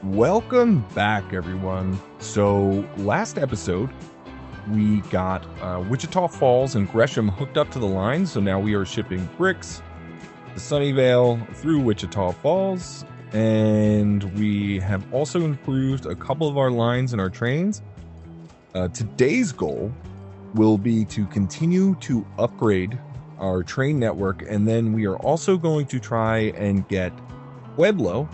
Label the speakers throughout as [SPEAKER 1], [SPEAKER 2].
[SPEAKER 1] Welcome back, everyone. So, last episode, we got Wichita Falls and Gresham hooked up to the line. So now we are shipping bricks to Sunnyvale through Wichita Falls. And we have also improved a couple of our lines in our trains. Today's goal will be to continue to upgrade our train network. And then we are also going to try and get Pueblo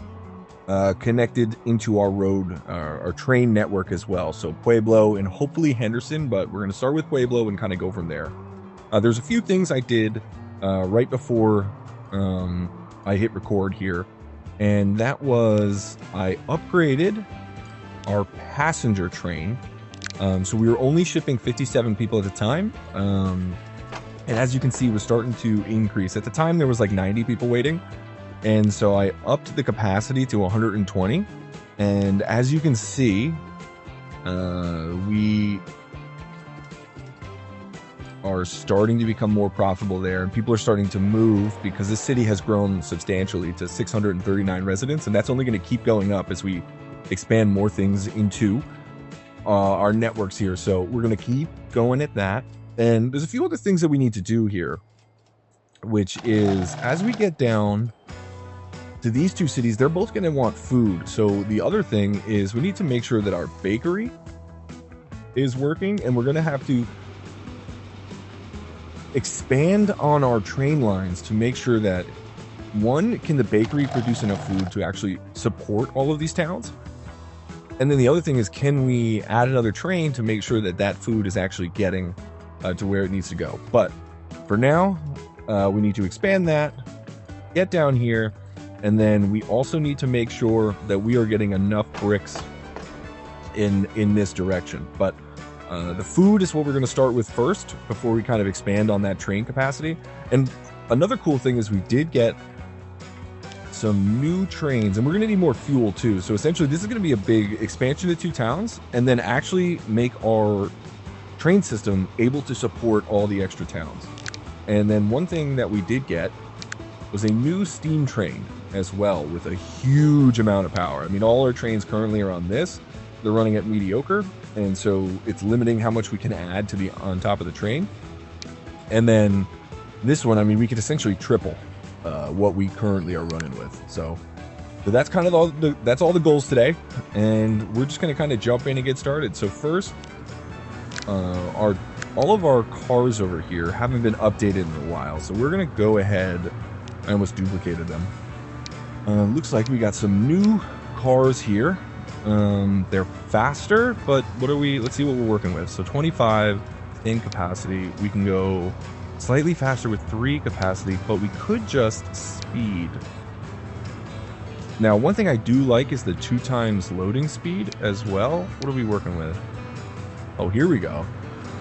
[SPEAKER 1] connected into our road, our train network as well. So Pueblo and hopefully Henderson, but we're going to start with Pueblo and kind of go from there. There's a few things I did right before I hit record here, and that was I upgraded our passenger train. So we were only shipping 57 people at a time. And as you can see, we're starting to increase. At the time, there was like 90 people waiting. And so I upped the capacity to 120. And as you can see, we are starting to become more profitable there. And people are starting to move because this city has grown substantially to 639 residents. And that's only going to keep going up as we expand more things into our networks here. So we're going to keep going at that. And there's a few other things that we need to do here, which is as we get down to these two cities, they're both going to want food. So the other thing is we need to make sure that our bakery is working, and we're going to have to expand on our train lines to make sure that, one, can the bakery produce enough food to actually support all of these towns? And then the other thing is, can we add another train to make sure that that food is actually getting to where it needs to go? But for now, we need to expand that, get down here, and then we also need to make sure that we are getting enough bricks in this direction. But the food is what we're going to start with first before we kind of expand on that train capacity. And another cool thing is we did get some new trains, and we're going to need more fuel too. So essentially, this is going to be a big expansion to two towns, and then actually make our train system able to support all the extra towns. And then one thing that we did get was a new steam train as well, with a huge amount of power. I mean, all our trains currently are on this. They're running at mediocre, and so it's limiting how much we can add to the on top of the train. And then this one, I mean, we could essentially triple what we currently are running with. So that's kind of all the goals today, and we're just going to kind of jump in and get started. So first, all of our cars over here haven't been updated in a while, so we're going to go ahead. I almost duplicated them. Looks like we got some new cars here. They're faster, but let's see what we're working with. So 25 in capacity. We can go slightly faster with 3 capacity, but we could just speed. Now, one thing I do like is the 2 times loading speed as well. What are we working with? Oh, here we go.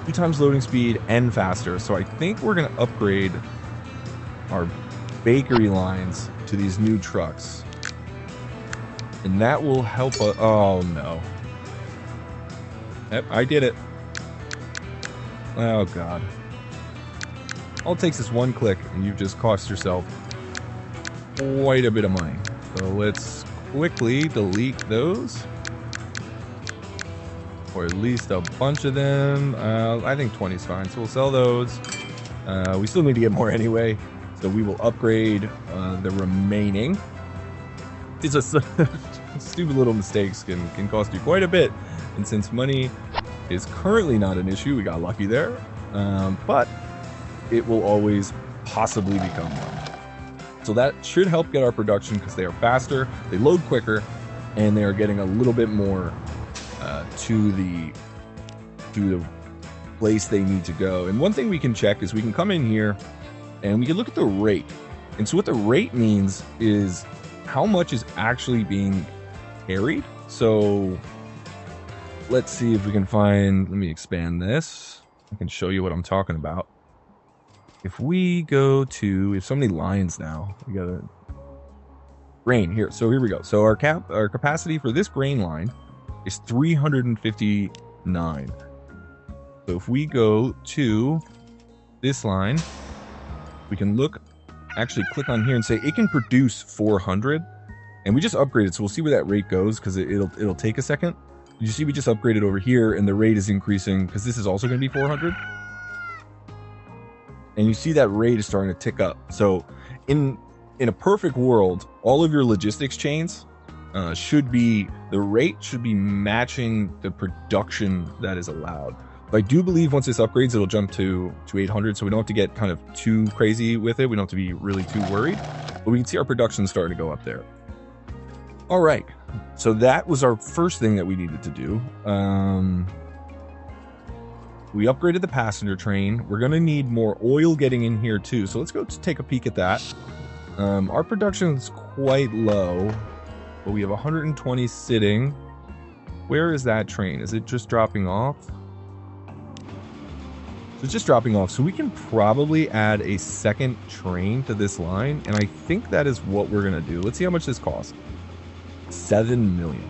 [SPEAKER 1] 2 times loading speed and faster. So I think we're going to upgrade our bakery lines to these new trucks, and that will help us. Oh no. Yep, I did it. Oh god. All it takes is one click and you've just cost yourself quite a bit of money. So let's quickly delete those, or at least a bunch of them. I think 20 is fine, so we'll sell those. We still need to get more anyway. So we will upgrade the remaining. It's just stupid little mistakes can cost you quite a bit. And since money is currently not an issue, we got lucky there. But it will always possibly become one. So that should help get our production because they are faster, they load quicker, and they are getting a little bit more to the place they need to go. And one thing we can check is we can come in here and we can look at the rate. And so what the rate means is how much is actually being carried. So let's see if we can find, let me expand this. I can show you what I'm talking about. If we go to, we have so many lines now. We got a grain here. So here we go. So our capacity for this grain line is 359. So if we go to this line, we can actually click on here and say it can produce 400. And we just upgraded, so we'll see where that rate goes because it'll take a second. You see we just upgraded over here and the rate is increasing because this is also going to be 400. And you see that rate is starting to tick up. So in a perfect world, all of your logistics chains the rate should be matching the production that is allowed. But I do believe once this upgrades, it'll jump to 800, so we don't have to get kind of too crazy with it. We don't have to be really too worried, but we can see our production starting to go up there. All right, so that was our first thing that we needed to do. We upgraded the passenger train. We're gonna need more oil getting in here too, so let's go take a peek at that. Our production is quite low, but we have 120 sitting. Where is that train? Is it just dropping off? So it's just dropping off, so we can probably add a second train to this line, and I think that is what we're gonna do. Let's see how much this costs. 7 million,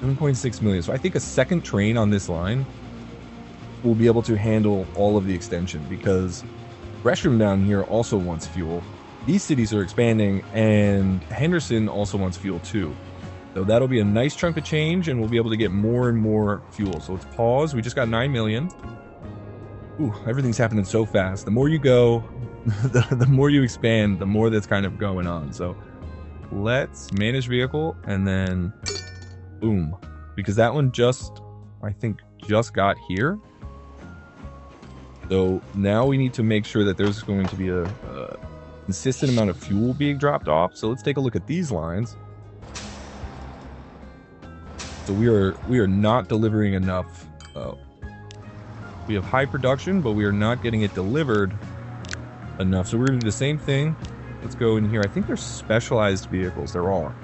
[SPEAKER 1] 7.6 million. So I think a second train on this line will be able to handle all of the extension, because Gresham down here also wants fuel. These cities are expanding, and Henderson also wants fuel too. So that'll be a nice chunk of change, and we'll be able to get more and more fuel. So let's pause. We just got 9 million. Ooh, everything's happening so fast. The more you go, the more you expand, the more that's kind of going on. So let's manage vehicle, and then boom, because that one I think just got here. So now we need to make sure that there's going to be a consistent amount of fuel being dropped off. So let's take a look at these lines. So we are not delivering enough. We have high production, but we are not getting it delivered enough. So we're gonna do the same thing. Let's go in here. I think there's specialized vehicles. There are.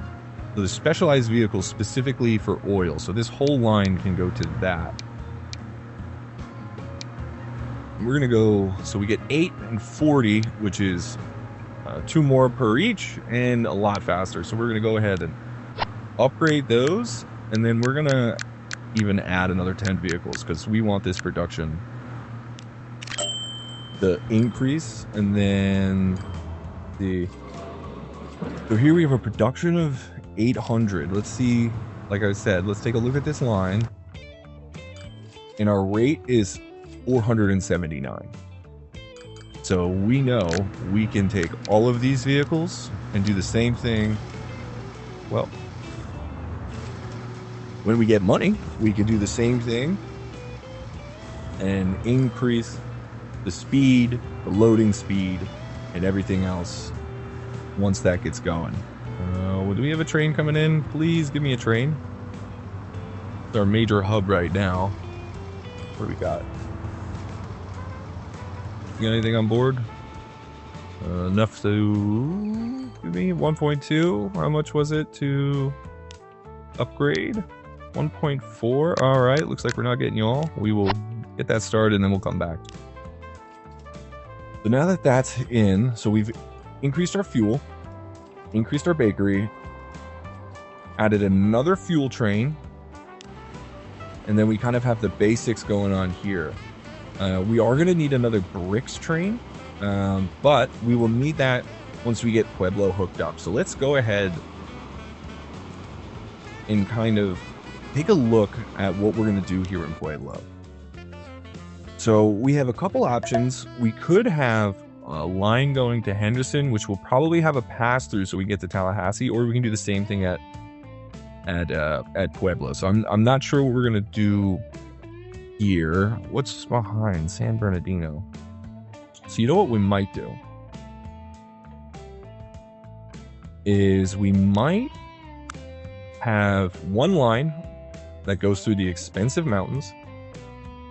[SPEAKER 1] So there's specialized vehicles specifically for oil. So this whole line can go to that. We're gonna go, so we get 8 and 40, which is 2 more per each and a lot faster. So we're gonna go ahead and upgrade those, and then we're gonna even add another 10 vehicles because we want this production to increase. And then so here we have a production of 800. Let's see, like I said, let's take a look at this line, and our rate is 479. So we know we can take all of these vehicles and do the same thing. Well, when we get money, we can do the same thing and increase the speed, the loading speed, and everything else once that gets going. Do we have a train coming in? Please give me a train. It's our major hub right now. What do we got? You got anything on board? Enough to give me 1.2. How much was it to upgrade? 1.4. All right, looks like we're not getting y'all. We will get that started and then we'll come back. So now that that's in, so we've increased our fuel, increased our bakery, added another fuel train, and then we kind of have the basics going on here. We are going to need another bricks train, but we will need that once we get Pueblo hooked up. So let's go ahead and kind of take a look at what we're going to do here in Pueblo. So we have a couple options. We could have a line going to Henderson, which will probably have a pass through so we get to Tallahassee, or we can do the same thing at Pueblo. So I'm not sure what we're going to do here. What's behind San Bernardino? So you know what we might do is we might have one line that goes through the expensive mountains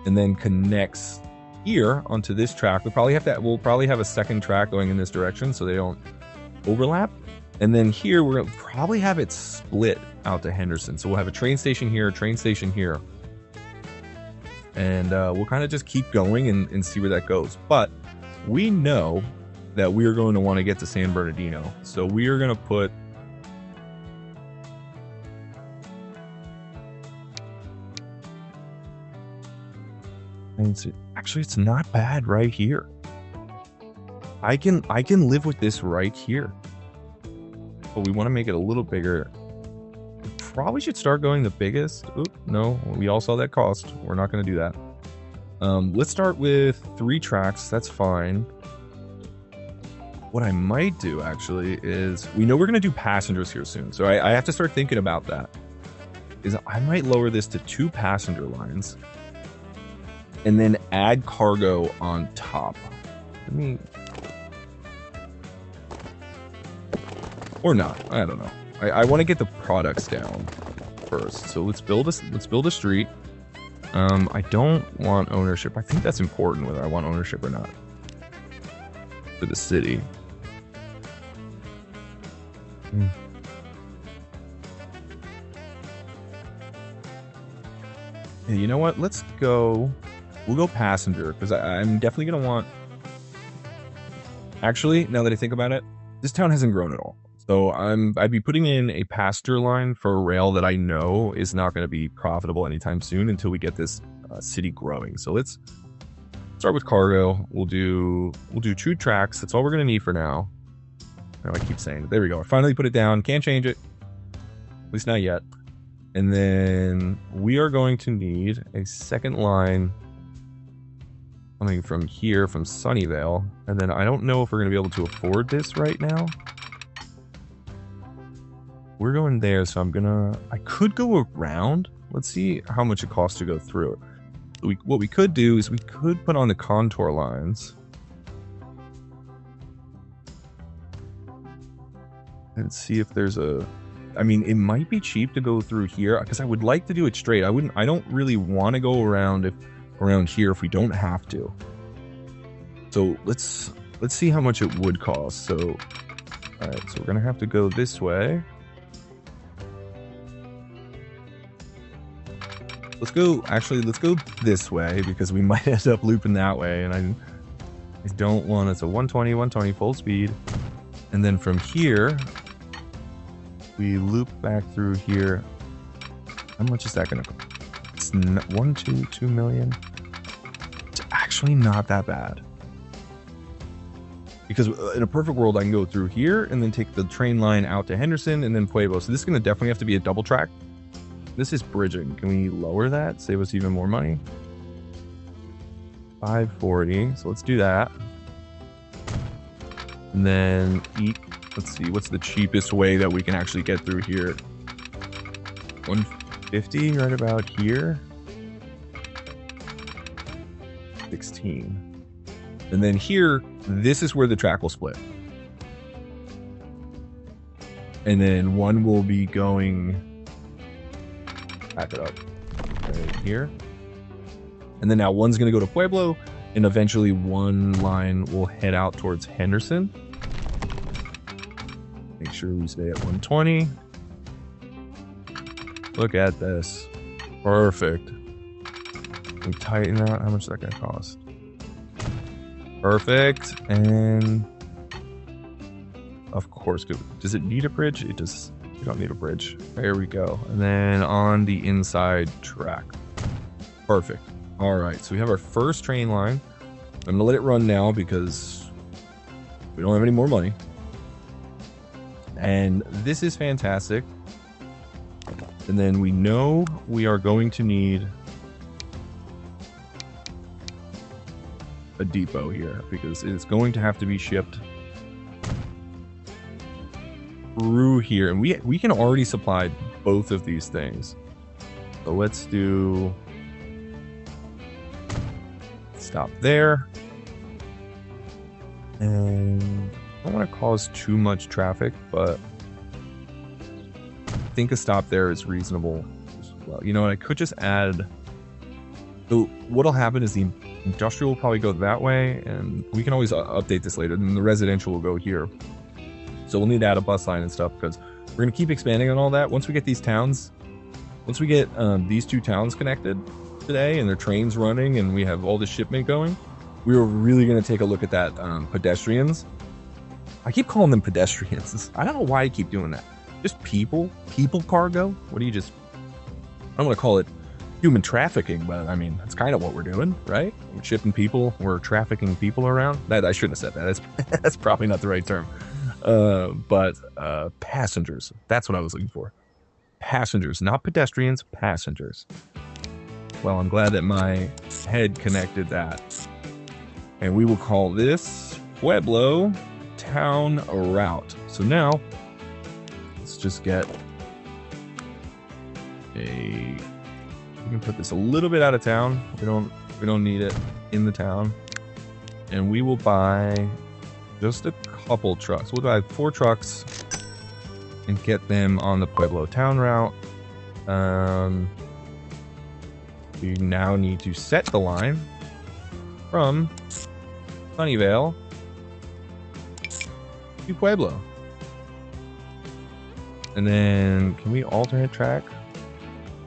[SPEAKER 1] and then connects here onto this track. We'll probably have a second track going in this direction so they don't overlap. And then here we're gonna probably have it split out to Henderson. So we'll have a train station here, a train station here. And we'll kind of just keep going and see where that goes. But we know that we are going to want to get to San Bernardino. So we are going to put actually, it's not bad right here. I can live with this right here. but we want to make it a little bigger. We probably should start going the biggest. Oop, no, we all saw that cost. We're not going to do that. Let's start with 3 tracks. That's fine. What I might do, actually, is... We know we're going to do passengers here soon, so I have to start thinking about that. Is I might lower this to 2 passenger lines and then add cargo on top. Let me... Or not. I don't know. I want to get the products down first. So let's build a street. I don't want ownership. I think that's important whether I want ownership or not for the city. Yeah, you know what? Let's go. We'll go passenger because I'm definitely gonna want. Actually, now that I think about it, this town hasn't grown at all. So I'd be putting in a passenger line for a rail that I know is not going to be profitable anytime soon until we get this city growing. So let's start with cargo. We'll do 2 tracks. That's all we're going to need for now. I keep saying it. There we go. I finally put it down. Can't change it. At least not yet. And then we are going to need a second line coming from here, from Sunnyvale. And then I don't know if we're going to be able to afford this right now. We're going there, so I could go around. Let's see how much it costs to go through it. What we could do is we could put on the contour lines. And see if there's a... I mean, it might be cheap to go through here, because I would like to do it straight. I don't really want to go around here if we don't have to. So let's see how much it would cost. So, all right, so we're going to have to go this way. Let's go this way because we might end up looping that way, and I don't want it. So 120 full speed, and then from here we loop back through here. How much is that gonna cost? It's 2 million. It's actually not that bad, because in a perfect world I can go through here and then take the train line out to Henderson and then Pueblo. So this is gonna definitely have to be a double track. This is bridging. Can we lower that? Save us even more money? 540. So let's do that. And then let's see, what's the cheapest way that we can actually get through here? 150 right about here. 16. And then here, this is where the track will split. And then one will be going... Back it up right here, and then now one's going to go to Pueblo, and eventually one line will head out towards Henderson. Make sure we stay at 120. Look at this, perfect. We tighten that. How much is that going to cost? Perfect. And of course, does it need a bridge? It does. We don't need a bridge. There we go. And then on the inside track. Perfect. All right, so we have our first train line. I'm gonna let it run now because we don't have any more money. And this is fantastic. And then we know we are going to need a depot here because it's going to have to be shipped through here, and we can already supply both of these things. So let's do stop there, and I don't want to cause too much traffic, but I think a stop there is reasonable as well. You know what, I could just add... So what'll happen is the industrial will probably go that way, and we can always update this later, and the residential will go here. So we'll need to add a bus line and stuff because we're going to keep expanding on all that. Once we get these towns, once we get these 2 towns connected today and their trains running and we have all this shipment going, we are really going to take a look at that pedestrians. I keep calling them pedestrians. I don't know why I keep doing that. Just people cargo. What do you just... I don't want to call it human trafficking, but I mean, that's kind of what we're doing, right? We're shipping people. We're trafficking people around. That I shouldn't have said that. That's probably not the right term. But passengers. That's what I was looking for. Passengers, not pedestrians, passengers. Well, I'm glad that my head connected that. And we will call this Pueblo Town Route. So now, let's just get we can put this a little bit out of town. We don't need it in the town. And we will buy just a couple trucks. We'll buy 4 trucks and get them on the Pueblo Town Route. We now need to set the line from Sunnyvale to Pueblo. And then can we alternate track?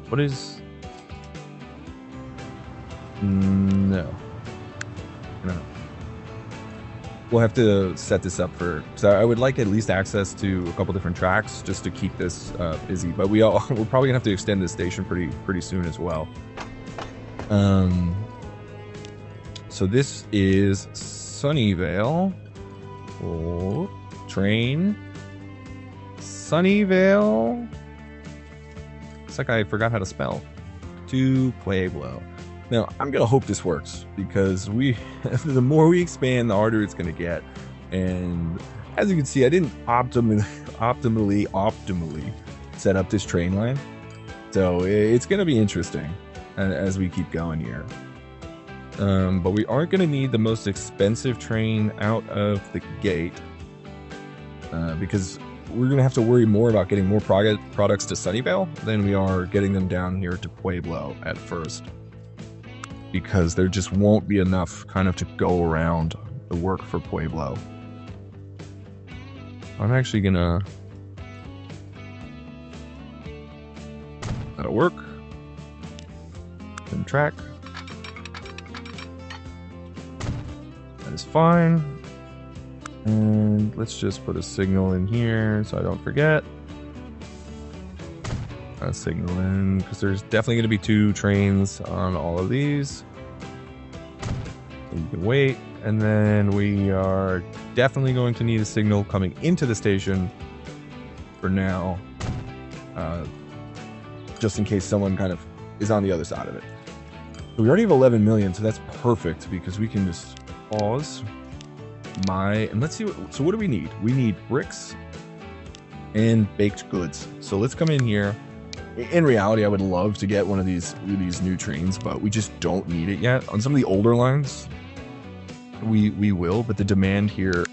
[SPEAKER 1] What is... No. We'll have to set this up for... So I would like at least access to a couple different tracks just to keep this busy. But we're probably gonna have to extend this station pretty soon as well. So this is Sunnyvale. Oh, train. Sunnyvale. It's like I forgot how to spell. To Pueblo. Now, I'm going to hope this works because the more we expand, the harder it's going to get. And as you can see, I didn't optimally set up this train line. So it's going to be interesting as we keep going here. But we aren't going to need the most expensive train out of the gate because we're going to have to worry more about getting more products to Sunnyvale than we are getting them down here to Pueblo at first. Because there just won't be enough kind of to go around the work for Pueblo. I'm actually gonna... That'll work. And track. That is fine. And let's just put a signal in here so I don't forget. A signal in because there's definitely going to be 2 trains on all of these. So you can wait, and then we are definitely going to need a signal coming into the station for now, just in case someone kind of is on the other side of it. So we already have 11 million, so that's perfect because we can just pause and let's see so what do we need? We need bricks and baked goods. So let's come in here. In reality, I would love to get one of these new trains, but we just don't need it yet. On some of the older lines, we will, but the demand here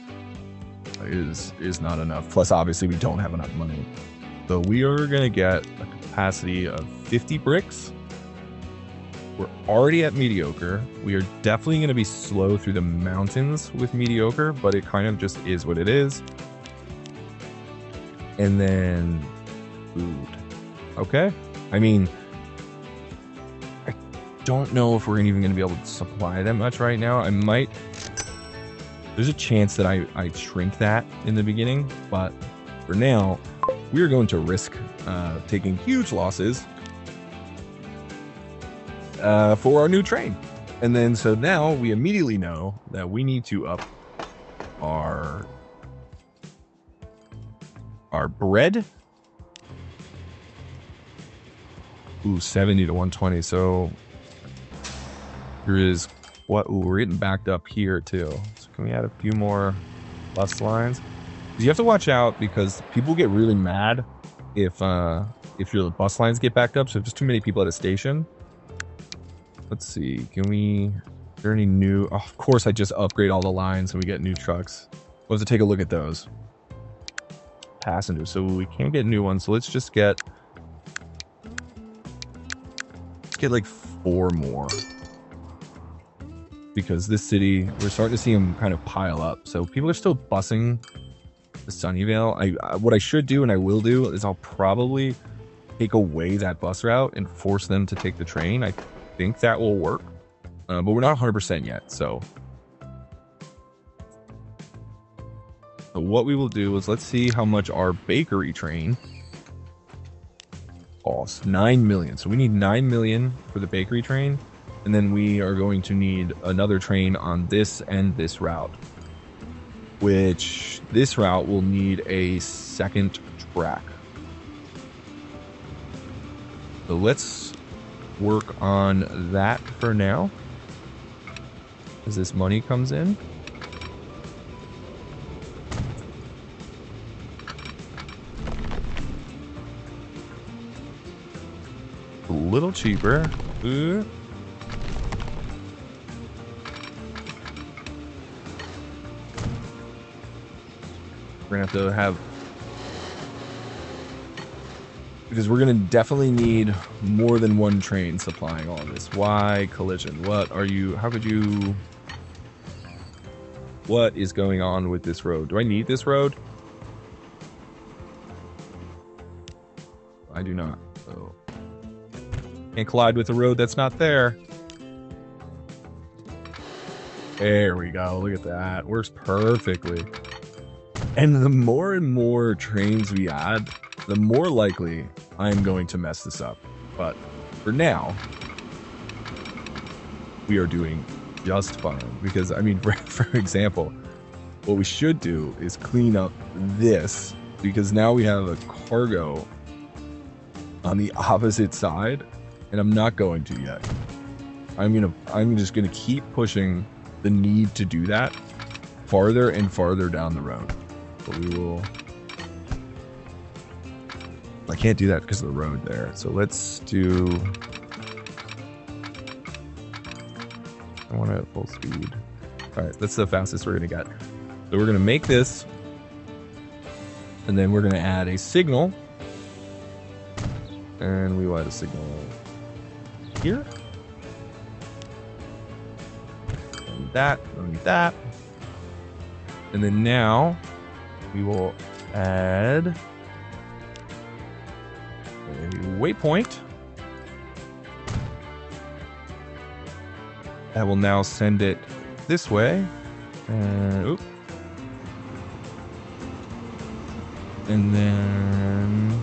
[SPEAKER 1] is not enough. Plus, obviously, we don't have enough money. So we are going to get a capacity of 50 bricks. We're already at mediocre. We are definitely going to be slow through the mountains with mediocre, but it kind of just is what it is. And then food. Okay. I mean, I don't know if we're even going to be able to supply that much right now. There's a chance that I shrink that in the beginning, but for now, we are going to risk taking huge losses for our new train. And then, so now we immediately know that we need to up our bread. Ooh, 70 to 120. So here is what we're getting backed up here too. So can we add a few more bus lines? You have to watch out because people get really mad if your bus lines get backed up. So if there's too many people at a station. Let's see. Is there any new? Oh, of course, I just upgrade all the lines and we get new trucks. We'll have to take a look at those. Passengers. So we can't get new ones. So let's just get like 4 more because this city, we're starting to see them kind of pile up. So people are still busing the Sunnyvale. What I should do and I will do is I'll probably take away that bus route and force them to take the train. I think that will work, but we're not 100% yet. So what we will do is let's see how much our bakery train costs. 9 million. So we need 9 million for the bakery train, and then we are going to need another train on this and this route. which this route will need a second track. So let's work on that for now as this money comes in. A little cheaper. We're gonna have because we're gonna definitely need more than one train supplying all of this. Why collision? What are you? How could you? What is going on with this road? Do I need this road? I do not. So can't collide with a road that's not there. There we go. Look at that. Works perfectly. And the more and more trains we add, the more likely I'm going to mess this up. But for now, we are doing just fine. Because, I mean, for example, what we should do is clean up this. Because now we have a cargo on the opposite side. And I'm not going to yet. I'm just gonna keep pushing the need to do that farther and farther down the road. But we will. I can't do that because of the road there. So let's do. I want it full speed. All right, that's the fastest we're gonna get. So we're gonna make this, and then we're gonna add a signal, and we will add a signal here. And that, and that. And then now we will add a waypoint. That will now send it this way. And oop. And then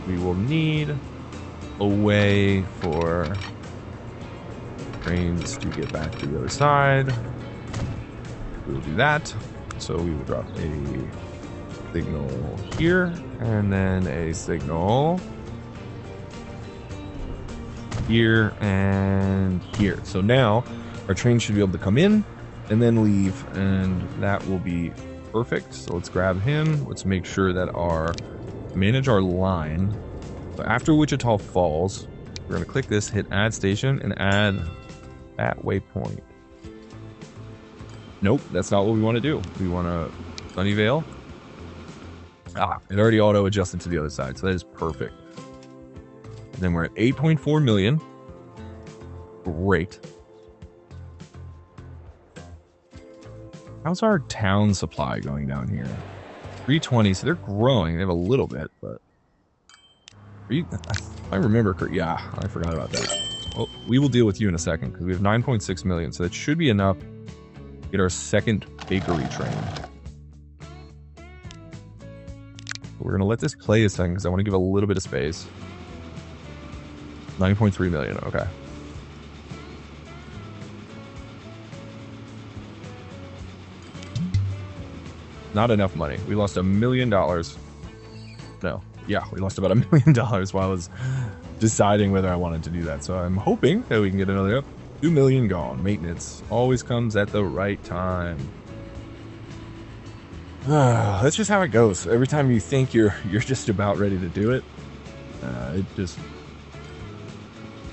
[SPEAKER 1] we will need a way for trains to get back to the other side. We will do that. So we will drop a signal here and then a signal here and here. So now our train should be able to come in and then leave, and that will be perfect. So let's grab him. Let's make sure that manage our line. So after Wichita Falls, we're going to click this, hit add station, and add that waypoint. Nope, that's not what we want to do. We want to Sunnyvale. It already auto adjusted to the other side, so that is perfect. And then we're at 8.4 million. Great. How's our town supply going down here? 320, so they're growing. They have a little bit, but I remember. Yeah, I forgot about that. Well, we will deal with you in a second because we have 9.6 million, so that should be enough to get our second bakery train. We're gonna let this play a second because I want to give a little bit of space. 9.3 million. Okay. Not enough money. We lost $1 million. No. Yeah, we lost about $1 million while I was deciding whether I wanted to do that. So I'm hoping that we can get another 2 million gone. Maintenance always comes at the right time. That's just how it goes. Every time you think you're just about ready to do it, you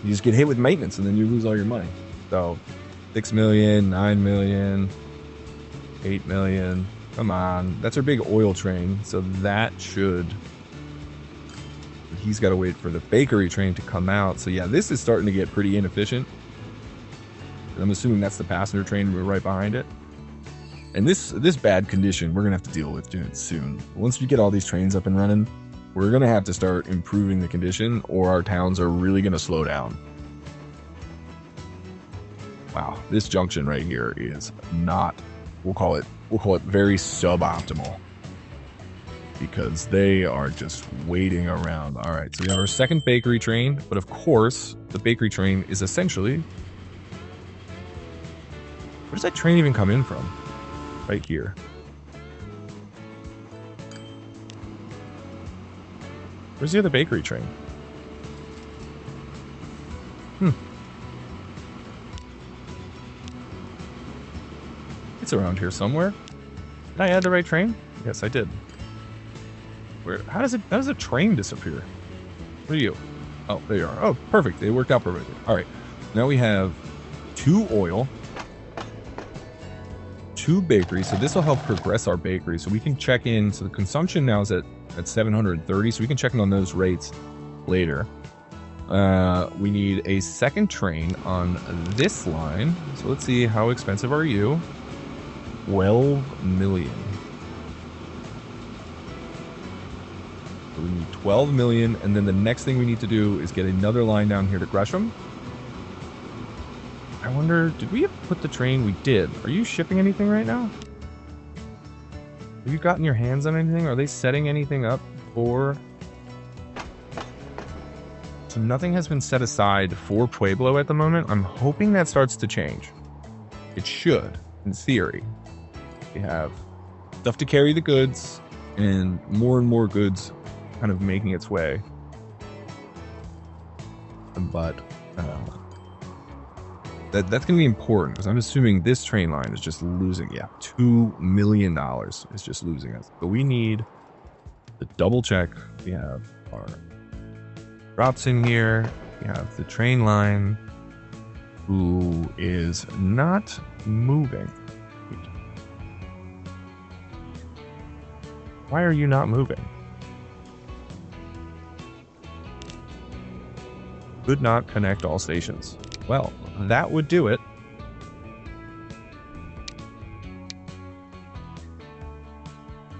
[SPEAKER 1] just get hit with maintenance and then you lose all your money. So 6 million, 9 million, 8 million. Come on. That's our big oil train. So that should... He's got to wait for the bakery train to come out. So yeah, this is starting to get pretty inefficient. I'm assuming that's the passenger train. We're right behind it. And this bad condition, we're going to have to deal with soon. Once we get all these trains up and running, we're going to have to start improving the condition or our towns are really going to slow down. Wow, this junction right here is not, we'll call it very suboptimal because they are just waiting around. All right, so we have our second bakery train, but of course, the bakery train is essentially, where does that train even come in from? Right here. Where's the other bakery train? It's around here somewhere. Did I add the right train? Yes, I did. Where? How does a train disappear? What are you? Oh, there you are. Oh, perfect. It worked out perfectly. All right. Now we have 2 oil, 2 bakery. So this will help progress our bakery. So we can check in. So the consumption now is at 730. So we can check in on those rates later. We need a second train on this line. So let's see, how expensive are you? 12 million. So we need 12 million, and then the next thing we need to do is get another line down here to Gresham. I wonder, did we put the train? We did. Are you shipping anything right now? Have you gotten your hands on anything? Are they setting anything up for... So nothing has been set aside for Pueblo at the moment. I'm hoping that starts to change. It should, in theory. We have stuff to carry the goods, and more goods kind of making its way. But that's going to be important, because I'm assuming this train line is just losing. Yeah, $2 million is just losing us. But we need to double check. We have our drops in here. We have the train line, who is not moving. Why are you not moving? Could not connect all stations. Well, that would do it.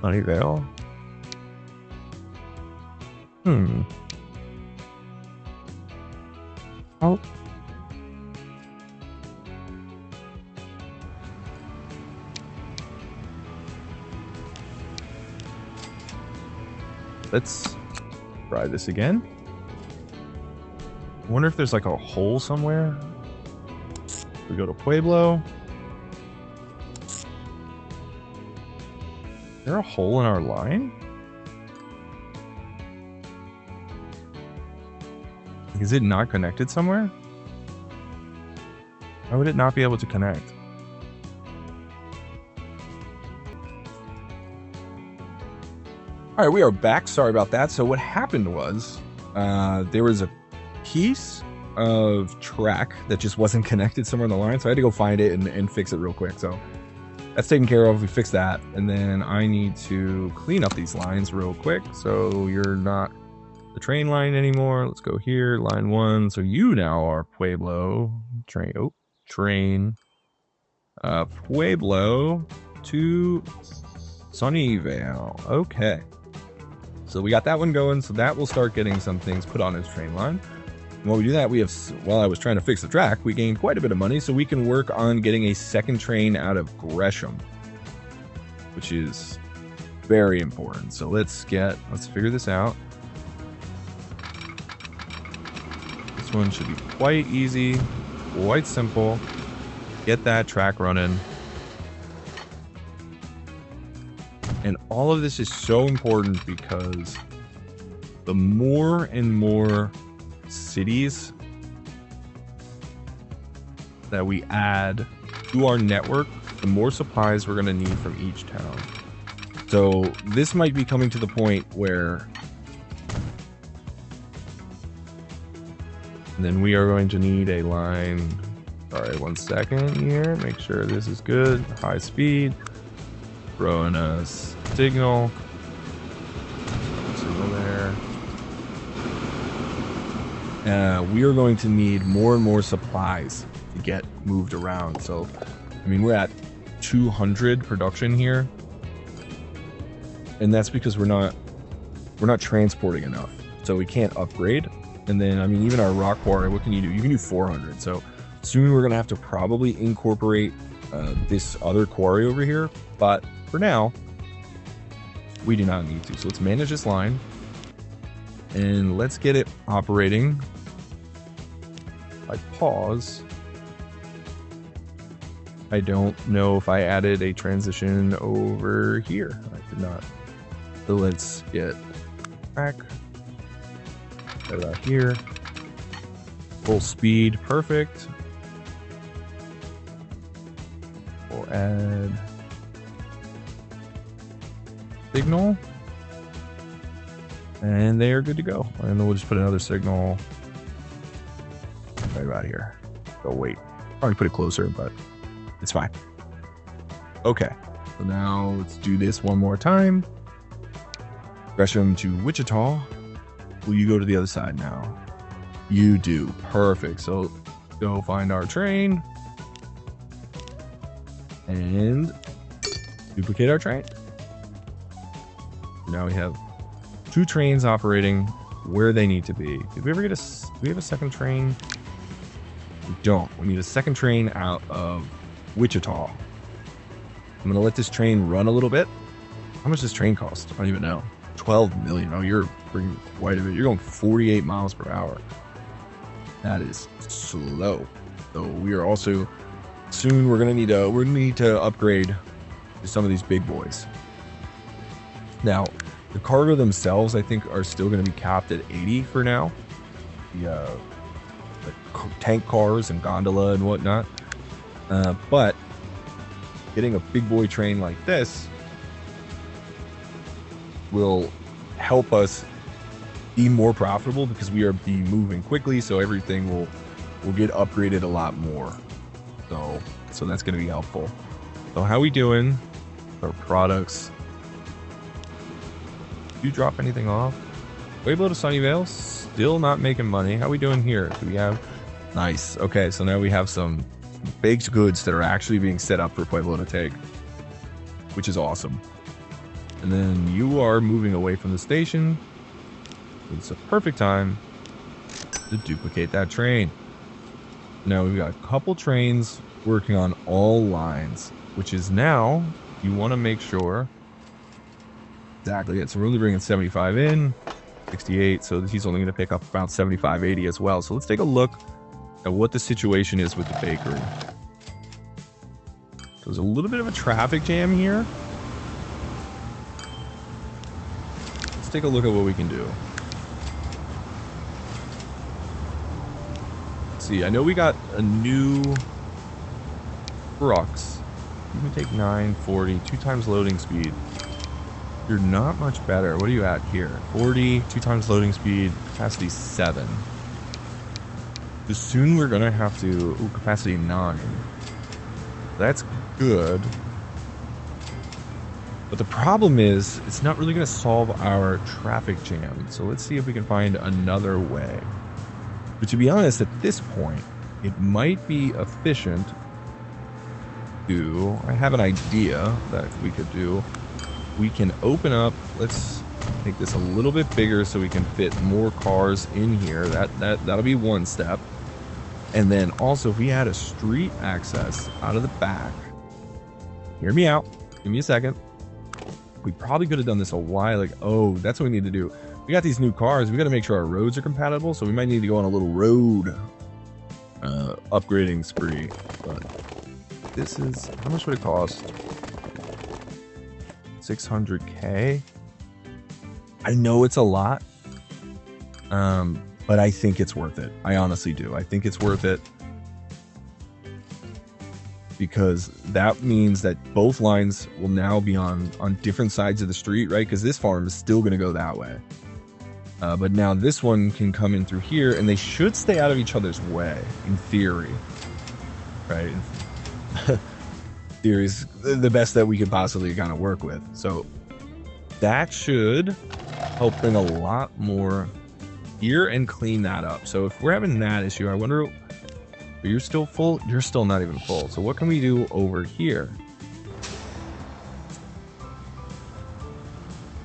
[SPEAKER 1] Sunnyvale. Oh. Let's try this again. I wonder if there's like a hole somewhere. We go to Pueblo. Is there a hole in our line? Is it not connected somewhere? Why would it not be able to connect? All right, we are back. Sorry about that. So what happened was there was a piece of track that just wasn't connected somewhere on the line. So I had to go find it and fix it real quick. So that's taken care of. We fixed that. And then I need to clean up these lines real quick. So you're not the train line anymore. Let's go here. Line 1. So you now are Pueblo train. Oh, train. Pueblo to Sunnyvale. Okay. So we got that one going. So that will start getting some things put on its train line. And while we do that, we have, while I was trying to fix the track, we gained quite a bit of money. So we can work on getting a second train out of Gresham, which is very important. So let's figure this out. This one should be quite easy, quite simple. Get that track running. And all of this is so important because the more and more cities that we add to our network, the more supplies we're going to need from each town. So this might be coming to the point where then we are going to need a line. Sorry, 1 second here. Make sure this is good. High speed. Throwing a signal. Signal there. We are going to need more and more supplies to get moved around. So, I mean, we're at 200 production here, and that's because we're not transporting enough. So we can't upgrade. And then, I mean, even our rock quarry, what can you do? You can do 400. So, assuming we're going to have to probably incorporate this other quarry over here, but for now, we do not need to. So let's manage this line and let's get it operating. I pause. I don't know if I added a transition over here. I did not. So let's get back Right about here. Full speed, perfect. We'll add signal. And they are good to go. And then we'll just put another signal right about here. Oh, wait. Probably put it closer, but it's fine. Okay. So now let's do this one more time. Gresham to Wichita. Will you go to the other side now? You do. Perfect. So go find our train. And duplicate our train. Now we have 2 trains operating where they need to be. Did we ever get do we have a second train? We don't. We need a second train out of Wichita. I'm going to let this train run a little bit. How much does this train cost? I don't even know. 12 million. Oh, you're bringing quite a bit. You're going 48 miles per hour. That is slow. So we are also soon we're gonna need to upgrade to some of these big boys. Now, the cargo themselves, I think, are still going to be capped at 80 for now. The tank cars and gondola and whatnot. But getting a big boy train like this will help us be more profitable because we are moving quickly, so everything will get upgraded a lot more. So that's going to be helpful. So how we doing? Our products. Do you drop anything off? Pueblo to Sunnyvale, still not making money. How we doing here? Do we have? Nice. Okay, so now we have some baked goods that are actually being set up for Pueblo to take, which is awesome. And then you are moving away from the station. It's a perfect time to duplicate that train. Now we've got a couple trains working on all lines, which is now you want to make sure exactly it. So we're only bringing 75 in, 68. So he's only going to pick up about 75, 80 as well. So let's take a look at what the situation is with the bakery. There's a little bit of a traffic jam here. Let's take a look at what we can do. Let's see, I know we got a new Brooks. You can take 940, 2 times loading speed. You're not much better. What are you at here? 40, 2 times loading speed, capacity 7. So soon we're gonna have to, ooh, capacity 9. That's good. But the problem is, it's not really gonna solve our traffic jam. So let's see if we can find another way. But to be honest, at this point, it might be efficient to, I have an idea that we could do. We can open up, let's make this a little bit bigger so we can fit more cars in here. That'll be one step. And then also if we had a street access out of the back, hear me out, give me a second. We probably could have done this a while ago. Oh, that's what we need to do. We got these new cars. We got to make sure our roads are compatible. So we might need to go on a little road upgrading spree. But this is, how much would it cost? 600K. I know it's a lot, but I think it's worth it. I honestly do. I think it's worth it because that means that both lines will now be on different sides of the street, right? Because this farm is still going to go that way. But now this one can come in through here, and they should stay out of each other's way, in theory. Right? Theory is the best that we could possibly kind of work with. So that should help bring a lot more here and clean that up. So if we're having that issue, I wonder, you're still full? You're still not even full. So what can we do over here?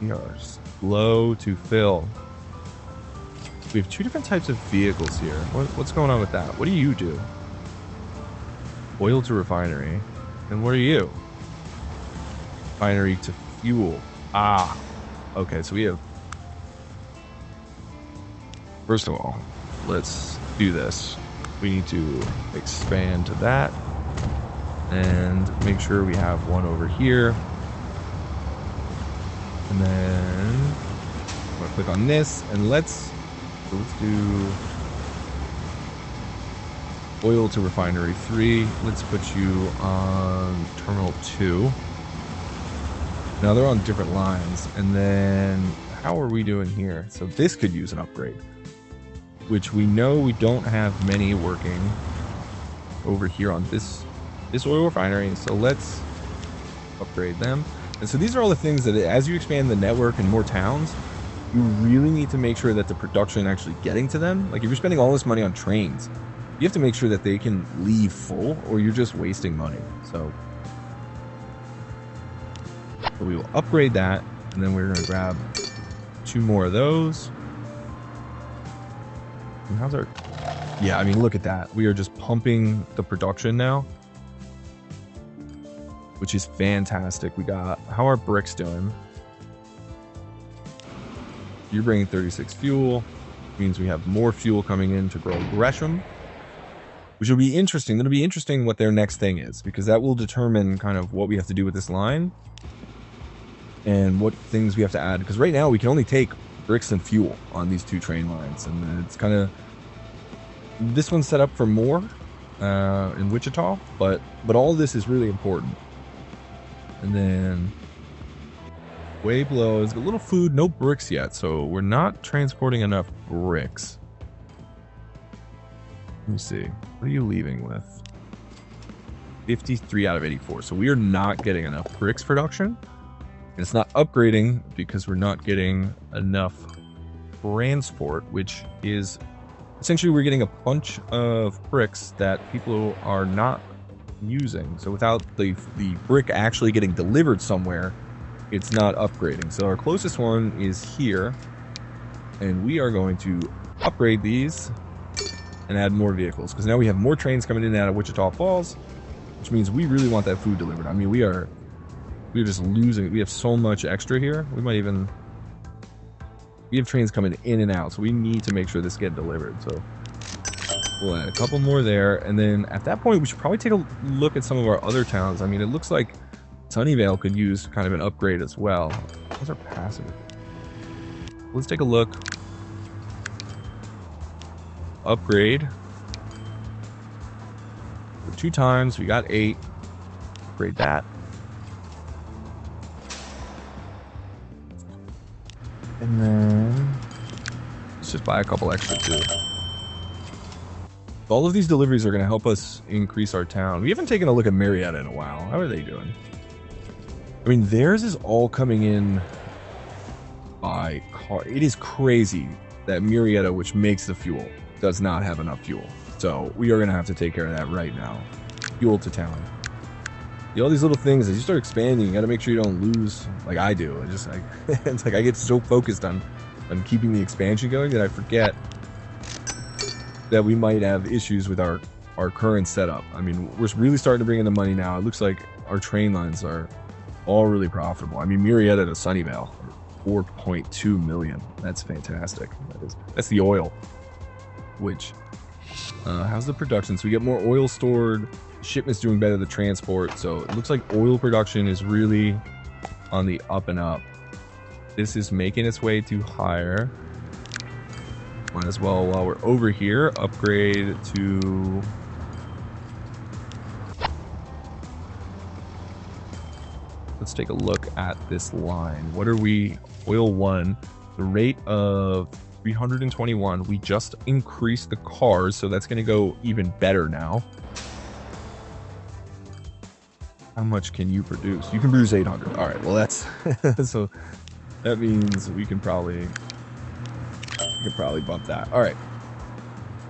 [SPEAKER 1] We are slow to fill. We have 2 different types of vehicles here. What's going on with that? What do you do? Oil to refinery. And what are you? Refinery to fuel. Ah. Okay, so we have... First of all, let's do this. We need to expand to that. And make sure we have one over here. And then I'm going to click on this. And let's So let's do oil to refinery 3. Let's put you on terminal 2. Now they're on different lines. And then how are we doing here? So this could use an upgrade, which we know we don't have many working over here on this oil refinery. So let's upgrade them. And so these are all the things that as you expand the network and more towns, you really need to make sure that the production actually getting to them. Like if you're spending all this money on trains, you have to make sure that they can leave full or you're just wasting money. So we will upgrade that, and then we're going to grab 2 more of those. And how's our... Yeah, I mean, look at that. We are just pumping the production now, which is fantastic. We got... How are bricks doing? You're bringing 36 fuel. Means we have more fuel coming in to grow Gresham, which will be interesting. It'll be interesting what their next thing is, because that will determine kind of what we have to do with this line and what things we have to add. Because right now we can only take bricks and fuel on these 2 train lines, and it's kind of... This one's set up for more in Wichita, but all of this is really important. And then way below is a little food, no bricks yet, so we're not transporting enough bricks. Let me see. What are you leaving with? 53 out of 84. So we are not getting enough bricks production. And it's not upgrading because we're not getting enough transport, which is essentially we're getting a bunch of bricks that people are not using. So without the brick actually getting delivered somewhere, it's not upgrading. So our closest one is here. And we are going to upgrade these and add more vehicles, because now we have more trains coming in and out of Wichita Falls, which means we really want that food delivered. I mean, we're just losing. We have so much extra here. We have trains coming in and out, so we need to make sure this gets delivered. So we'll add a couple more there, and then at that point we should probably take a look at some of our other towns. I mean, it looks like Sunnyvale could use kind of an upgrade as well. Those are passive. Let's take a look. Upgrade. 2 times, we got 8. Upgrade that. And then let's just buy a couple extra too. All of these deliveries are going to help us increase our town. We haven't taken a look at Marietta in a while. How are they doing? I mean, theirs is all coming in by car. It is crazy that Marietta, which makes the fuel, does not have enough fuel. So we are going to have to take care of that right now. Fuel to town. All these little things, as you start expanding, you got to make sure you don't lose, like I do. It's like I get so focused on keeping the expansion going that I forget that we might have issues with our current setup. I mean, we're really starting to bring in the money now. It looks like our train lines are all really profitable. I mean, Marietta to Sunnyvale, 4.2 million. That's fantastic. That's the oil. Which, how's the production? So we get more oil stored. Shipment's doing better, the transport. So it looks like oil production is really on the up and up. This is making its way to higher. Might as well, while we're over here, upgrade to... Let's take a look at this line. What are we? Oil 1, the rate of 321. We just increased the cars, so that's going to go even better now. How much can you produce? You can produce 800. All right, well that's so that means we can probably bump that. All right,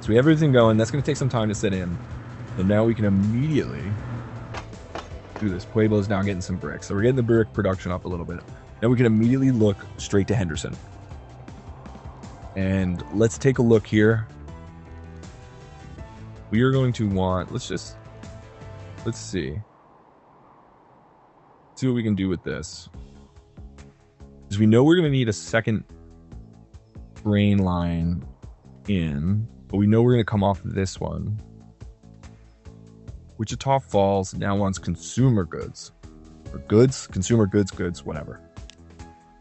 [SPEAKER 1] so we have everything going. That's going to take some time to set in. So now we can immediately do this. Pueblo's now getting some bricks, so we're getting the brick production up a little bit. Now we can immediately look straight to Henderson. And let's take a look here. We are going to want, let's see what we can do with this. Because we know we're going to need a second grain line in, but we know we're going to come off this one. Wichita Falls now wants consumer goods. Or goods, consumer goods, whatever.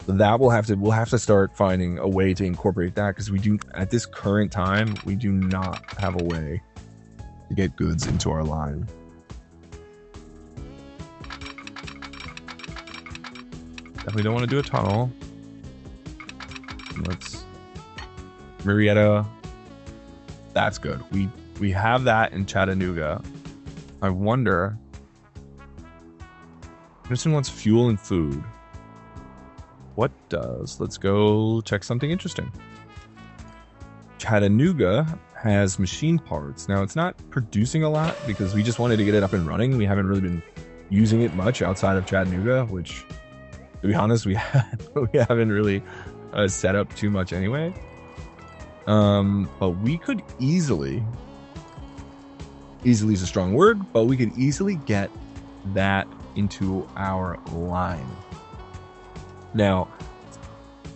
[SPEAKER 1] That we'll have to start finding a way to incorporate that, because we do, at this current time, we do not have a way to get goods into our line. Definitely don't want to do a tunnel. Let's Marietta. That's good. We have that in Chattanooga. I wonder. Henderson wants fuel and food. What does? Let's go check something interesting. Chattanooga has machine parts. Now, it's not producing a lot because we just wanted to get it up and running. We haven't really been using it much outside of Chattanooga, which, to be honest, we haven't really set up too much anyway. But we could easily is a strong word, but we could easily get that into our line. Now,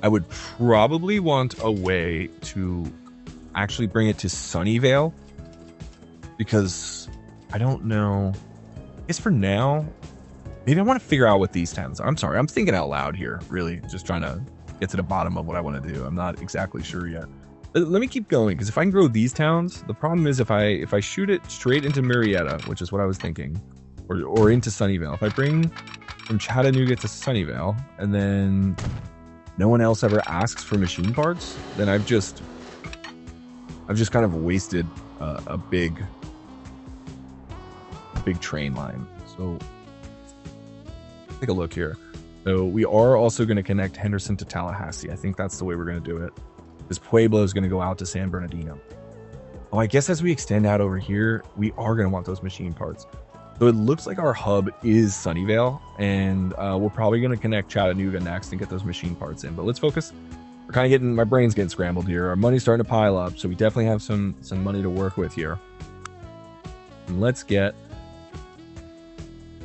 [SPEAKER 1] I would probably want a way to actually bring it to Sunnyvale, because I don't know. I guess for now, maybe I want to figure out what these towns are. I'm sorry, I'm thinking out loud here, really, just trying to get to the bottom of what I want to do. I'm not exactly sure yet. Let me keep going, because if I can grow these towns, the problem is if I shoot it straight into Marietta, which is what I was thinking, or into Sunnyvale. If I bring from Chattanooga to Sunnyvale, and then no one else ever asks for machine parts, then I've just kind of wasted a big train line. So take a look here. So we are also going to connect Henderson to Tallahassee. I think that's the way we're going to do it. This Pueblo is going to go out to San Bernardino. Oh, I guess as we extend out over here, we are going to want those machine parts. So it looks like our hub is Sunnyvale, and we're probably going to connect Chattanooga next and get those machine parts in. But let's focus. We're kind of getting, my brain's getting scrambled here. Our money's starting to pile up, so we definitely have some money to work with here. And let's get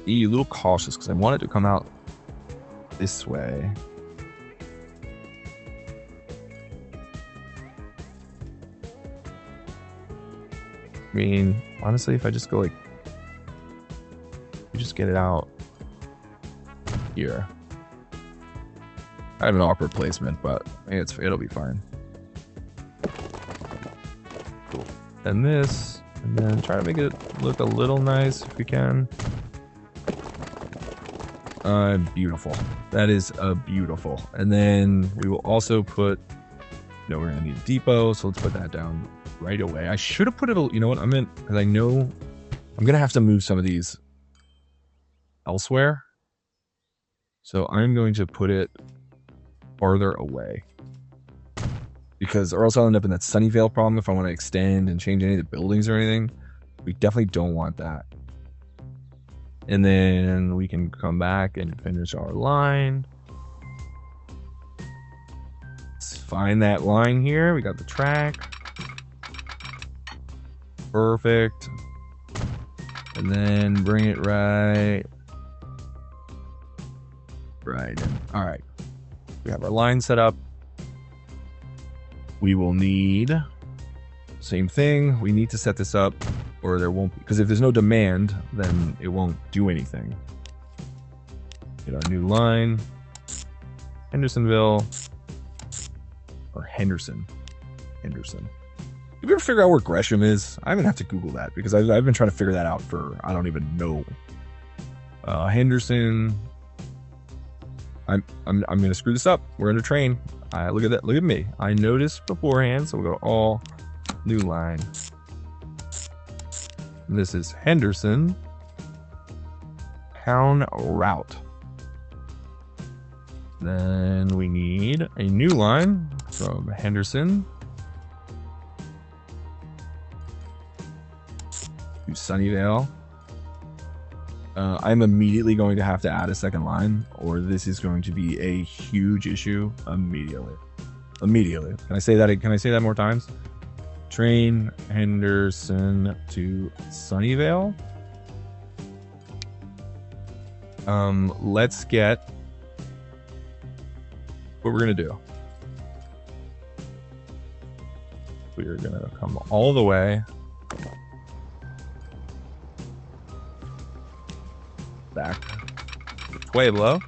[SPEAKER 1] a little cautious, because I want it to come out this way. I mean, honestly, if I just go like, you just get it out here. I have an awkward placement, but it'll be fine. Cool. And this, and then try to make it look a little nice if we can. Beautiful. That is beautiful. And then we will also put, we're gonna need a depot, so let's put that down right away. I should have put it, you know what, because I know I'm gonna have to move some of these elsewhere. So I'm going to put it farther away, because or else I'll end up in that Sunnyvale problem if I want to extend and change any of the buildings or anything. We definitely don't want that. And then we can come back and finish our line. Let's find that line here. We got the track. Perfect. And then bring it right in. All right. We have our line set up. We will need, same thing. We need to set this up, or there won't be, because if there's no demand, then it won't do anything. Get our new line. Hendersonville. Or Henderson. Did you ever figure out where Gresham is? I even have to Google that, because I've been trying to figure that out for, I don't even know. Henderson. I'm gonna screw this up. We're in a train. Look at that. Look at me. I noticed beforehand, so we'll go all new line. And this is Henderson town route. Then we need a new line from Henderson to Sunnyvale. I'm immediately going to have to add a second line, or this is going to be a huge issue immediately. Can I say that? Can I say that more times? Train Henderson to Sunnyvale. Let's get what we're gonna do. We're gonna come all the way back to Pueblo.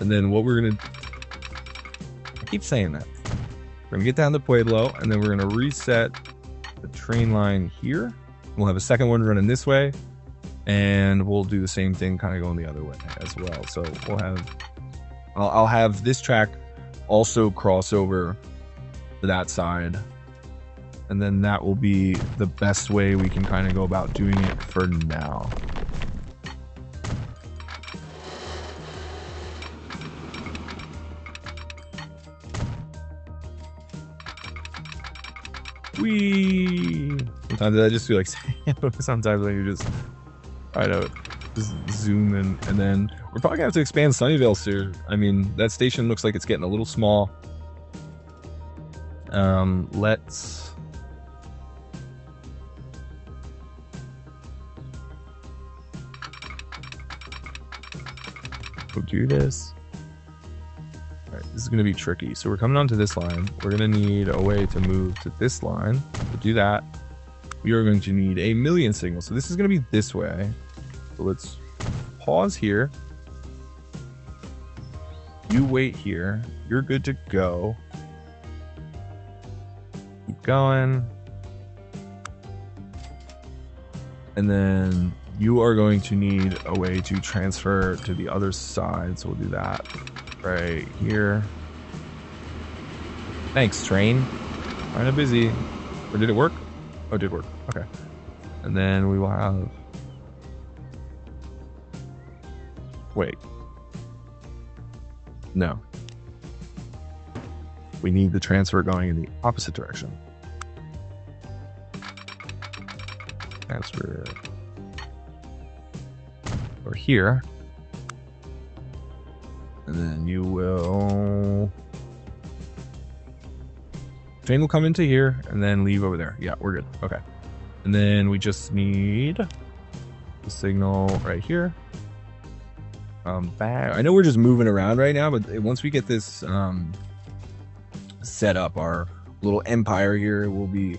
[SPEAKER 1] And then what we're gonna, I keep saying that. We're gonna get down to Pueblo, and then we're gonna reset the train line here. We'll have a second one running this way, and we'll do the same thing kind of going the other way as well. So we'll have, I'll have this track also cross over to that side, and then that will be the best way we can kind of go about doing it for now. Sometimes I just feel like sometimes I can just try to just zoom in, and then we're probably gonna have to expand Sunnyvale soon. I mean, that station looks like it's getting a little small. Let's go do this. All right, this is gonna be tricky. So we're coming onto this line. We're gonna need a way to move to this line. To do that, we are going to need a million signals. So this is gonna be this way. So let's pause here. You wait here. You're good to go. Keep going. And then you are going to need a way to transfer to the other side. So we'll do that right here. Thanks, train. Kind of busy. Or did it work? Oh, it did work. Okay. And then we will have... Wait. No. We need the transfer going in the opposite direction. Transfer over here. And then you will... Train will come into here and then leave over there. Yeah, we're good. Okay. And then we just need the signal right here. Back. I know we're just moving around right now, but once we get this set up, our little empire here will be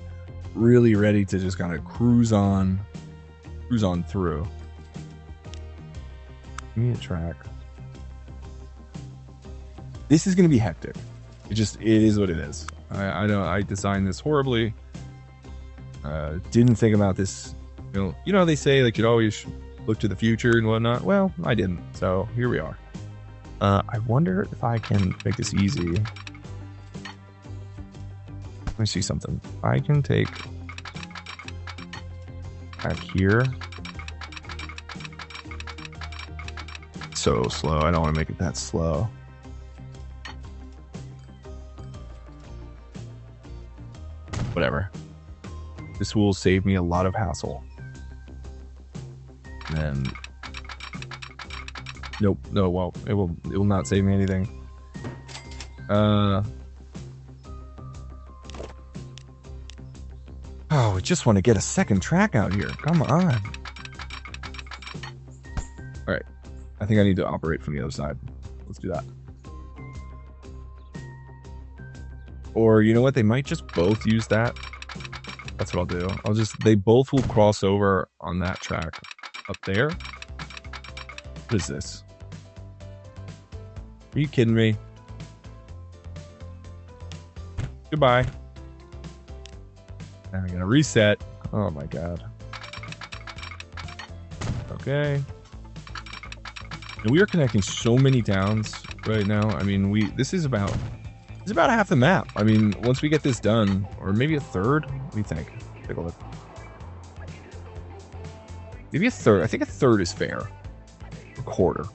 [SPEAKER 1] really ready to just kind of cruise on through. Give me a track. This is going to be hectic. It is what it is. I know I designed this horribly. Didn't think about this. You know, they say like you always look to the future and whatnot. Well, I didn't. So here we are. I wonder if I can make this easy. Let me see something. I can take back here. So slow. I don't want to make it that slow. Whatever. This will save me a lot of hassle. And nope, no, well, it will not save me anything. Oh, I just want to get a second track out here. Come on. All right. I think I need to operate from the other side. Let's do that. Or you know what? They might just both use that. That's what I'll do. They both will cross over on that track up there. What is this? Are you kidding me? Goodbye. Now I'm gonna reset. Oh my god. Okay. And we are connecting so many towns right now. I mean, this is about half the map. I mean, once we get this done, or maybe a third. What do you think? Take a look. Maybe a third. I think a third is fair. A quarter.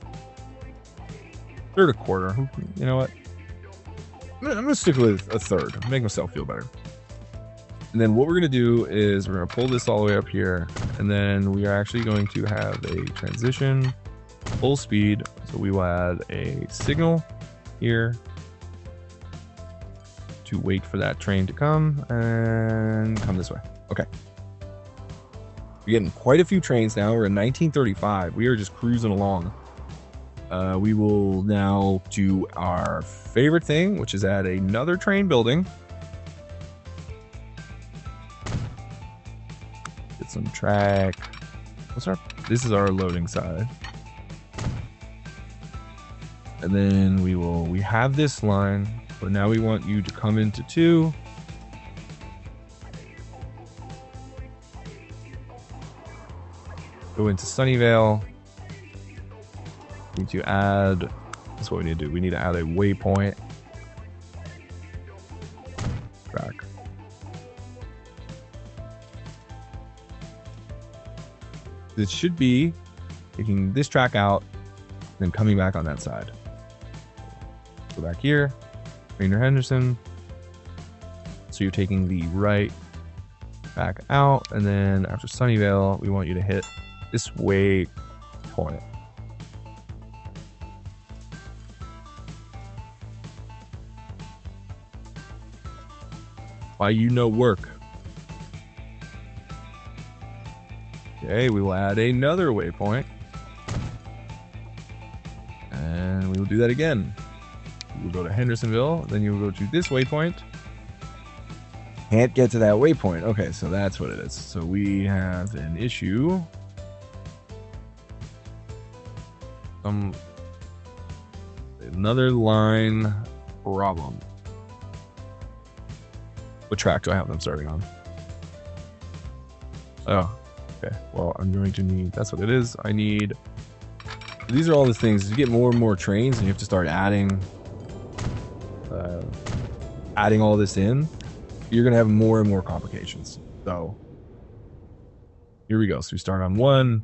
[SPEAKER 1] Third, a quarter. You know what? I'm gonna stick with a third. Make myself feel better. And then what we're gonna do is we're gonna pull this all the way up here, and then we are actually going to have a transition full speed. So we will add a signal here to wait for that train to come and come this way. Okay. We're getting quite a few trains now. We're in 1935. We are just cruising along. We will now do our favorite thing, which is add another train building. Get some track. This is our loading side. And then we have this line, but now we want you to come into 2. Go into Sunnyvale. Need to add, that's what we need to do. We need to add a waypoint. Track. This should be taking this track out, then coming back on that side. Go back here, Rainer Henderson. So you're taking the right back out, and then after Sunnyvale, we want you to hit this waypoint. Why you know work. Okay, we will add another waypoint. And we will do that again. We will go to Hendersonville, then you will go to this waypoint. Can't get to that waypoint. Okay, so that's what it is. So we have an issue. Another line problem. What track do I have them starting on? Oh, okay. Well, I'm going to need, that's what it is. I need, these are all the things. You get more and more trains and you have to start adding all this in. You're going to have more and more complications. So here we go. So we start on 1,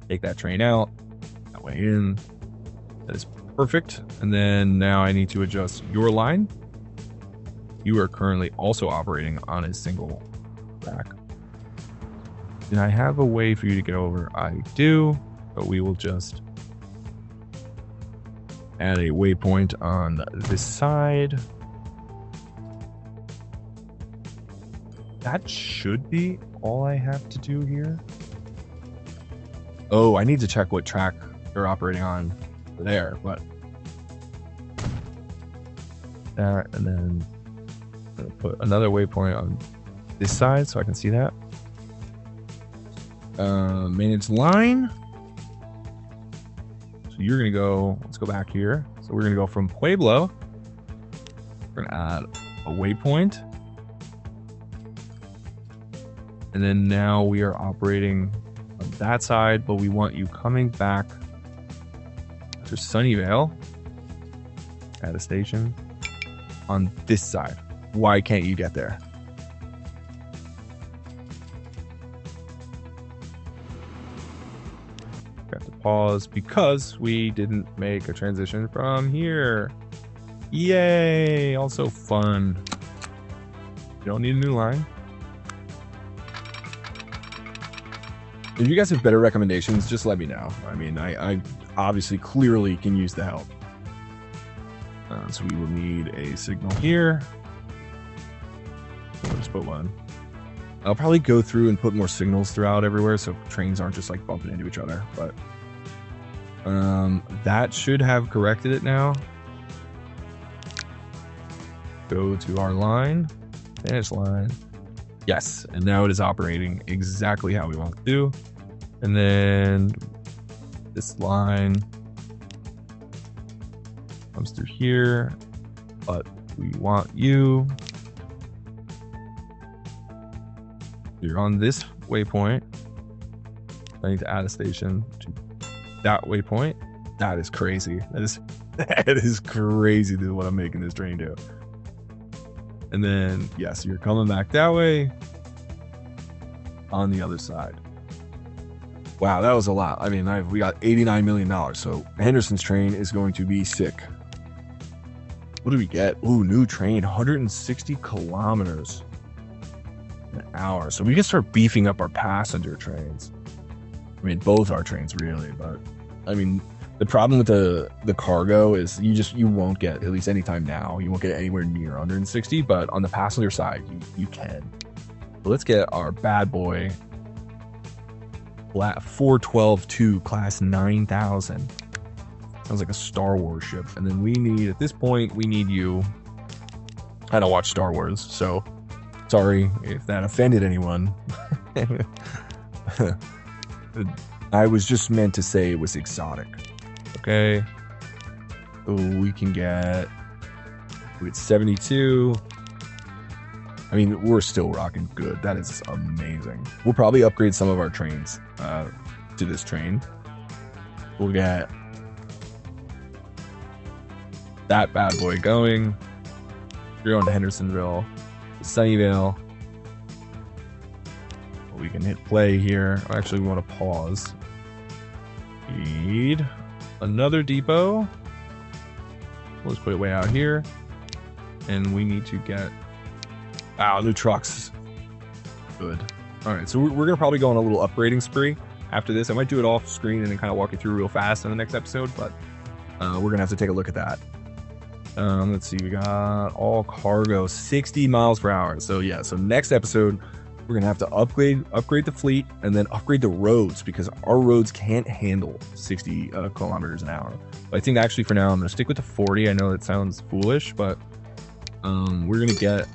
[SPEAKER 1] take that train out, that way in. That is perfect. And then now I need to adjust your line. You are currently also operating on a single track. And I have a way for you to get over. I do, but we will just add a waypoint on this side. That should be all I have to do here. Oh, I need to check what track they're operating on there, but that, and then I'm gonna put another waypoint on this side so I can see that. Manage line. So you're gonna go, let's go back here. So we're gonna go from Pueblo. We're gonna add a waypoint. And then now we are operating on that side, but we want you coming back to Sunnyvale at a station on this side. Why can't you get there? Have to pause because we didn't make a transition from here. Yay! Also fun. You don't need a new line. If you guys have better recommendations, just let me know. I mean, I obviously clearly can use the help. So we will need a signal here. We'll just put one. I'll probably go through and put more signals throughout everywhere so trains aren't just like bumping into each other. But that should have corrected it now. Go to our line, finish line. Yes, and now it is operating exactly how we want it to. And then this line comes through here, but we want you. You're on this waypoint. I need to add a station to that waypoint. That is crazy. That is crazy to what I'm making this train do. And then, yes, you're coming back that way on the other side. Wow, that was a lot. I mean, we got $89 million. So Henderson's train is going to be sick. What do we get? Ooh, new train, 160 kilometers an hour. So we can start beefing up our passenger trains. I mean, both our trains really, but I mean, the problem with the cargo is you won't get, at least anytime now, you won't get anywhere near 160, but on the passenger side, you can. So let's get our bad boy 412-2 class 9000. Sounds like a Star Wars ship. And then we need, at this point, we need you. I don't watch Star Wars, so sorry if that offended anyone. I was just meant to say it was exotic. Okay, we can get 72. I mean, we're still rocking good. That is amazing. We'll probably upgrade some of our trains to this train. We'll get that bad boy going. We're going to Hendersonville, Sunnyvale. We can hit play here. Actually, we want to pause. Need another depot. Let's put it way out here. And we need to get... Wow, new trucks. Good. All right, so we're going to probably go on a little upgrading spree after this. I might do it off screen and then kind of walk you through real fast in the next episode, but we're going to have to take a look at that. Let's see, we got all cargo, 60 miles per hour. So yeah, so next episode, we're going to have to upgrade the fleet and then upgrade the roads because our roads can't handle 60 kilometers an hour. But I think actually for now, I'm going to stick with the 40. I know that sounds foolish, but we're going to get...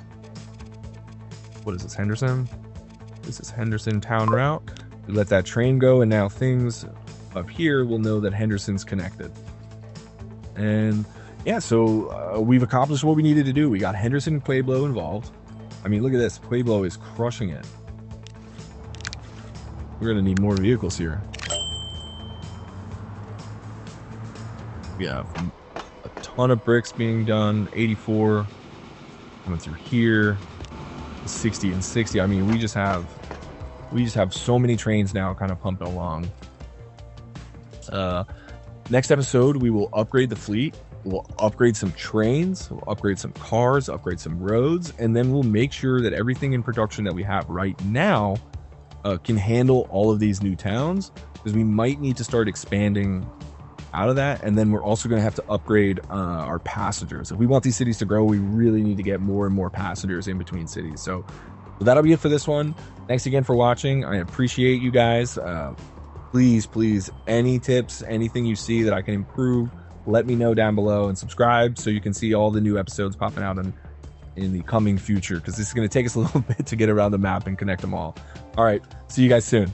[SPEAKER 1] What is this, Henderson? This is Henderson town route. We let that train go, and now things up here will know that Henderson's connected. And yeah, so we've accomplished what we needed to do. We got Henderson and Pueblo involved. I mean, look at this. Pueblo is crushing it. We're going to need more vehicles here. We have a ton of bricks being done. 84 coming through here. 60 and 60. I mean, we just have so many trains now kind of pumping along. Next episode, we will upgrade the fleet. We'll upgrade some trains, we'll upgrade some cars, upgrade some roads, and then we'll make sure that everything in production that we have right now can handle all of these new towns, because we might need to start expanding out of that. And then we're also going to have to upgrade our passengers. If we want these cities to grow, we really need to get more and more passengers in between cities. So that'll be it for this one. Thanks again for watching. I appreciate you guys. Please, any tips, anything you see that I can improve, let me know down below, and subscribe so you can see all the new episodes popping out in the coming future, because this is going to take us a little bit to get around the map and connect them all. All right, see you guys soon.